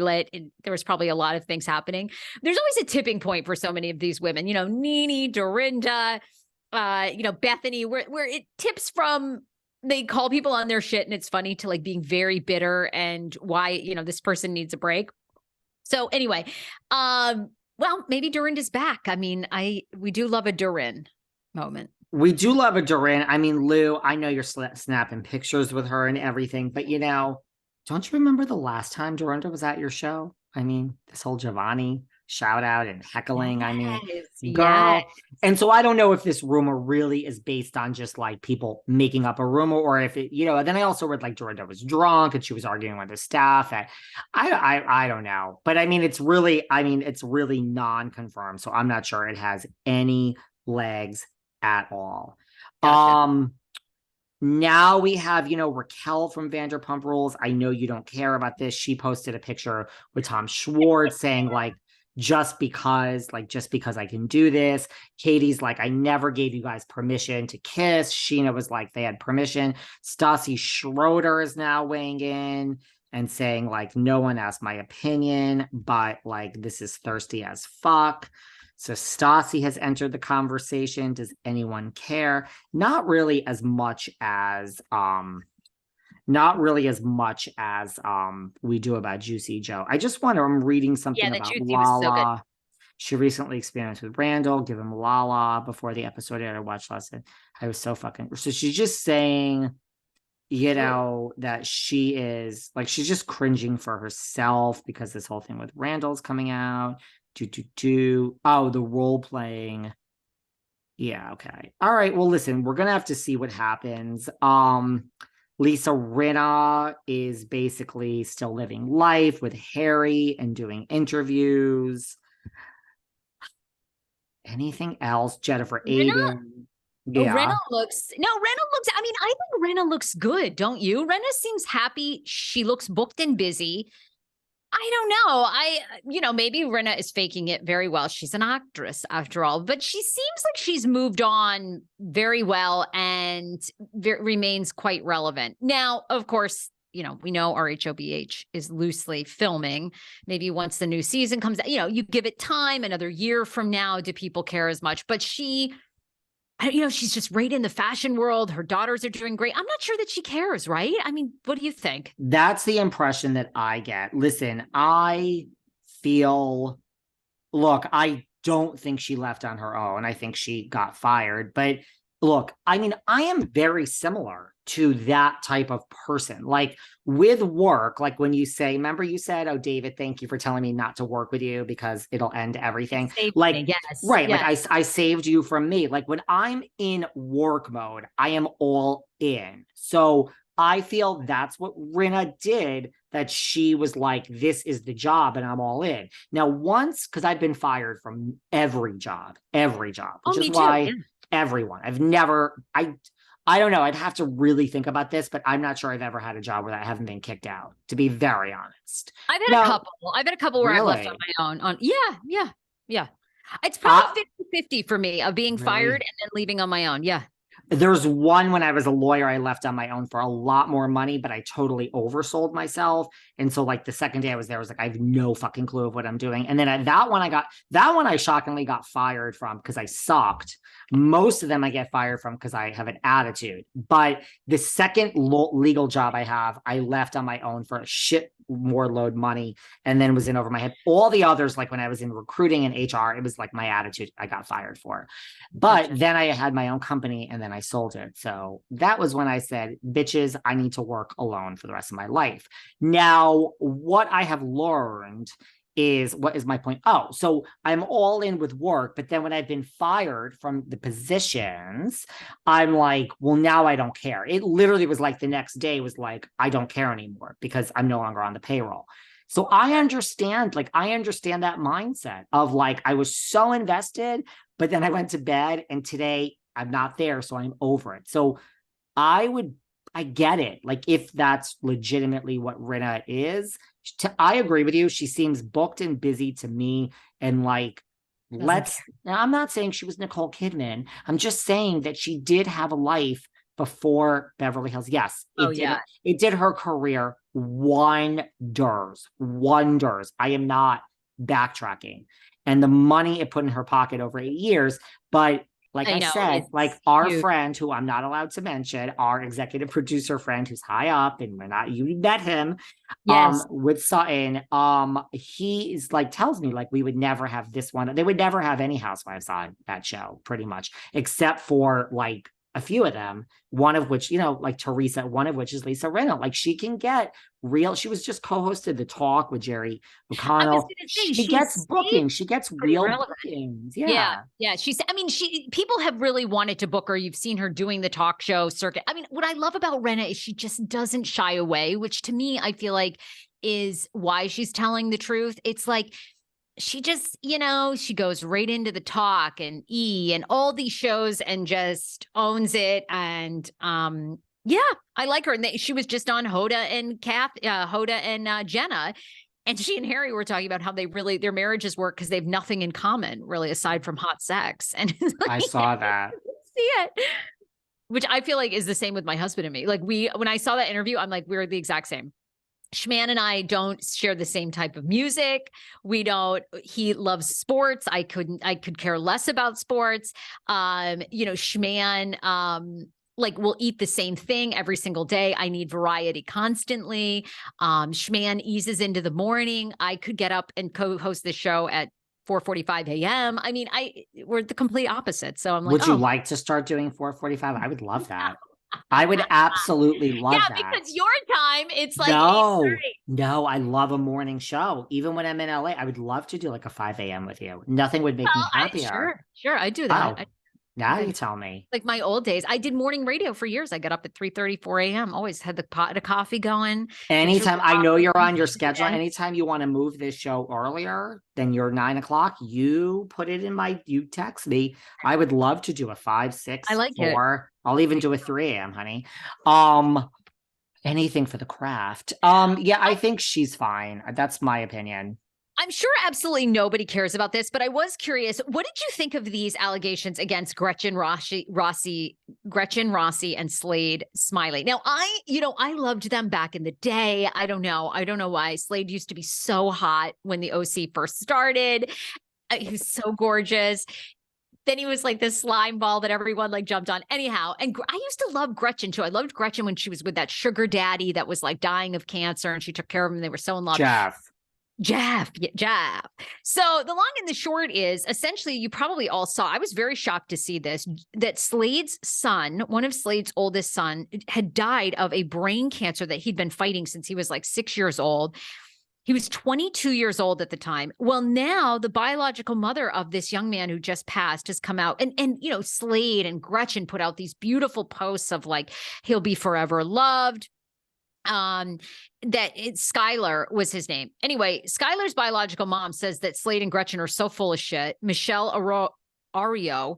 and there was probably a lot of things happening. There's always a tipping point for so many of these women, Nene, Dorinda, Bethany, where it tips from they call people on their shit and it's funny to like being very bitter and why, this person needs a break. So anyway, well, maybe Dorinda's back. I mean, we do love a Dorin moment. We do love a Dorin. I mean, Lou, I know you're snapping pictures with her and everything, but don't you remember the last time Dorinda was at your show? I mean, this whole Giovanni shout out and heckling. Yes, I mean, girl. yes. And so I don't know if this rumor really is based on just like people making up a rumor, or if it, then I also read like Dorinda was drunk and she was arguing with the staff. And I don't know. But I mean, it's really non-confirmed. So I'm not sure it has any legs at all. Gotcha. Now we have, Raquel from Vanderpump Rules. I know you don't care about this. She posted a picture with Tom Schwartz saying like, just because I can do this. Katie's like, I never gave you guys permission to kiss. Sheena was like, they had permission. Stassi Schroeder is now weighing in and saying like, no one asked my opinion, but like, this is thirsty as fuck. So Stassi has entered the conversation. Does anyone care? Not really as much as we do about Juicy Joe. I just wonder, I'm reading something about Lala. So she recently experienced with Randall, give him Lala before the episode aired. I watched last night. I was so she's just saying, that she is like, she's just cringing for herself because this whole thing with Randall's coming out. Oh, the role playing. Yeah, okay. All right. Well, listen, we're gonna have to see what happens. Lisa Rinna is basically still living life with Harry and doing interviews. Anything else? Jennifer Aiden. Yeah. Rinna looks, I mean, I think Rinna looks good, don't you? Rinna seems happy. She looks booked and busy. I don't know. Maybe Rinna is faking it very well. She's an actress after all, but she seems like she's moved on very well and remains quite relevant. Now, of course, we know RHOBH is loosely filming. Maybe once the new season comes out, you give it time, another year from now, do people care as much? But she's just right in the fashion world. Her daughters are doing great. I'm not sure that she cares, right? I mean, what do you think? That's the impression that I get. Listen, I don't think she left on her own. I think she got fired. But look, I mean, I am very similar to that type of person. Like with work, like when you say, remember you said, oh, David, thank you for telling me not to work with you because it'll end everything. Like, yes, right. Yes. Like I saved you from me. Like when I'm in work mode, I am all in. So I feel that's what Rinna did, that she was like, this is the job and I'm all in. Now once, because I've been fired from every job, which is why everyone, I don't know. I'd have to really think about this, but I'm not sure I've ever had a job where I haven't been kicked out, to be very honest. I've had a couple where really? I've left on my own. Yeah. It's probably 50-50 for me of being fired and then leaving on my own. Yeah. There's one when I was a lawyer, I left on my own for a lot more money, but I totally oversold myself. And so like the second day I was there, I was like, I have no fucking clue of what I'm doing. And then at that one I shockingly got fired from because I sucked. Most of them I get fired from because I have an attitude. But the second legal job I have, I left on my own for a shit more load money and then was in over my head. All the others, like when I was in recruiting and HR, it was like my attitude I got fired for. But then I had my own company and then I sold it. So that was when I said, bitches, I need to work alone for the rest of my life. Now, what I have learned is, what is my point? Oh, so I'm all in with work, but then when I've been fired from the positions, I'm like, well, now I don't care. It literally was like the next day was like, I don't care anymore because I'm no longer on the payroll. So I understand that mindset of like, I was so invested, but then I went to bed and today I'm not there. So I'm over it. So I get it. Like if that's legitimately what Rinna is, I agree with you. She seems booked and busy to me. And like, I'm not saying she was Nicole Kidman. I'm just saying that she did have a life before Beverly Hills. Yes, it did her career wonders. Wonders. I am not backtracking. And the money it put in her pocket over 8 years. But like I said, like our friend, who I'm not allowed to mention, our executive producer friend who's high up, and we're not, you met him, with Sutton, he is like, tells me like we would never have this one. They would never have any housewives on that show, pretty much, except for like a few of them, one of which, you know, like Teresa, one of which is Lisa Rinna. Like she can get real. She was just co-hosted The Talk with Jerry O'Connell. She gets bookings. She gets real bookings. Yeah. She's, I mean, people have really wanted to book her. You've seen her doing the talk show circuit. I mean, what I love about Rinna is she just doesn't shy away, which to me, I feel like is why she's telling the truth. It's like, she just, you know, she goes right into The Talk and E and all these shows and just owns it. And yeah, I like her. And she was just on Hoda and Jenna. And she and Harry were talking about how their marriages work because they have nothing in common, really, aside from hot sex. And like, I saw that. See it. Which I feel like is the same with my husband and me. Like when I saw that interview, I'm like, we're the exact same. Schman and I don't share the same type of music. He loves sports. I could care less about sports. You know, Schman, like we'll eat the same thing every single day. I need variety constantly. Schman eases into the morning. I could get up and co-host the show at 4:45 a.m. I mean, we're the complete opposite. So I'm like, would you like to start doing 4:45? I would love that. I would absolutely love that. Yeah, because your time, it's like no, I love a morning show. Even when I'm in LA, I would love to do like a 5 a.m. with you. Nothing would make me happier. Sure, I do that. Wow. Now you tell me. Like my old days, I did morning radio for years. I got up at 3:30, 4 a.m. Always had the pot of coffee going. Anytime, I know you're on your schedule. Anytime you want to move this show earlier than your 9 o'clock, you put it in you text me. I would love to do a 5, 6, I like 4. I'll even do a 3 a.m., honey. Anything for the craft. Yeah, I think she's fine. That's my opinion. I'm sure absolutely nobody cares about this, but I was curious. What did you think of these allegations against Gretchen Rossi and Slade Smiley? Now, I loved them back in the day. I don't know why. Slade used to be so hot when the OC first started. He was so gorgeous. Then he was like this slime ball that everyone like jumped on. Anyhow, and I used to love Gretchen too. I loved Gretchen when she was with that sugar daddy that was like dying of cancer, and she took care of him. They were so in love. Jeff. So the long and the short is, essentially, you probably all saw, I was very shocked to see this, that Slade's son, one of Slade's oldest son, had died of a brain cancer that he'd been fighting since he was like 6 years old. He was 22 years old at the time. Well, now the biological mother of this young man who just passed has come out, and you know, Slade and Gretchen put out these beautiful posts of like, he'll be forever loved. Skylar was his name. Anyway, Skylar's biological mom says that Slade and Gretchen are so full of shit. Michelle Ario